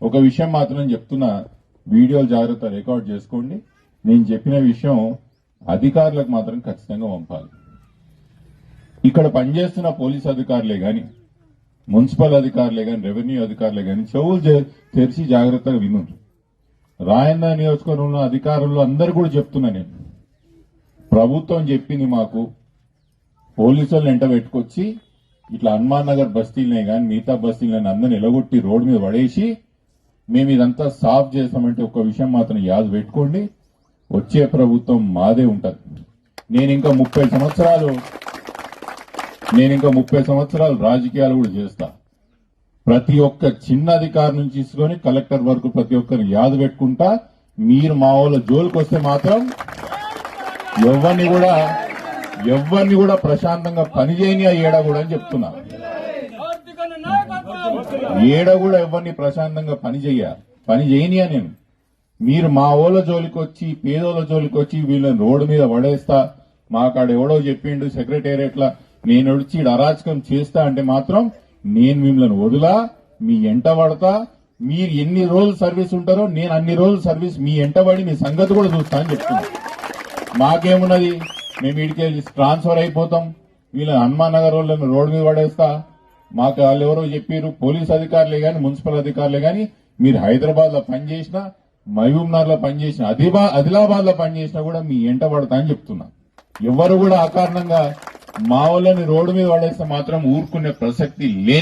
ఒక విషయం మాత్రం చెప్తున్నా, వీడియోలు జాగ్రత్త రికార్డ్ చేసుకోండి. నేను చెప్పిన విషయం అధికారులకు మాత్రం ఖచ్చితంగా పంపాలి. ఇక్కడ పనిచేస్తున్న పోలీస్ అధికారులే గాని, మున్సిపల్ అధికారులే గాని, రెవెన్యూ అధికారులే గాని చెవులు తెరిచి జాగ్రత్తగా వినుండ్రు. రాయన్న నియోజకవర్గంలో అధికారులు అందరూ కూడా చెప్తున్నా, నేను ప్రభుత్వం చెప్పింది మాకు పోలీసులను ఎంట పెట్టుకొచ్చి ఇట్లా హనుమాన్ నగర్ బస్తీలనే గాని మిగతా బస్తీలని అందరిని ఎలగొట్టి రోడ్డు మీద పడేసి మేము ఇదంతా సాఫ్ చేస్తామంటే ఒక విషయం మాత్రం యాద పెట్టుకోండి, వచ్చే ప్రభుత్వం మాదే ఉంటది. నేను ఇంకా 30 సంవత్సరాలు రాజకీయాలు కూడా చేస్తా. ప్రతి ఒక్క చిన్న అధికారి నుంచి తీసుకొని కలెక్టర్ వరకు ప్రతి ఒక్కరు యాద పెట్టుకుంటా. మీరు మా వాళ్ళ జోలికి వస్తే మాత్రం ఎవరిని కూడా ప్రశాంతంగా పనిచేయని ఏడా కూడా అని చెప్తున్నా. ఏడ కూడా ఎవరిని ప్రశాంతంగా పని చేయనియా నేను. మీరు మా వాళ్ళ జోలికి వచ్చి పేదోళ్ళ జోలికి వచ్చి వీళ్ళని రోడ్డు మీద పడేస్తా, మాకాడ ఎవడో చెప్పిండు సెక్రటేరియట్లా నేను వచ్చి అరాచకం చేస్తా అంటే మాత్రం నేను మిమ్మల్ని వదిలా, మీ ఎంట పడతా. మీరు ఎన్ని రోజులు సర్వీస్ ఉంటారో నేను అన్ని రోజులు సర్వీస్ మీ ఎంటబడి మీ సంగతి కూడా చూస్తా అని చెప్తున్నా. మాకేమున్నది, మేము ఇడికెళ్ళి ట్రాన్స్ఫర్ అయిపోతాం, వీళ్ళని హనుమాన్ నగర్ వాళ్ళని రోడ్డు మీద పడేస్తా. మాకు వాళ్ళు ఎవరో చెప్పారు, పోలీస్ అధికారులే గాని మున్సిపల్ అధికారులే గాని మీరు హైదరాబాద్ లో పనిచేసినా, మహబూబ్నగర్ లో పనిచేసిన, ఆదిలాబాద్ లో పనిచేసినా కూడా మీ ఎంట పడతా అని చెప్తున్నా. ఎవరు కూడా అకారణంగా మా వాళ్ళని రోడ్డు మీద పడేస్తే మాత్రం ఊరుకునే ప్రసక్తి లేదు.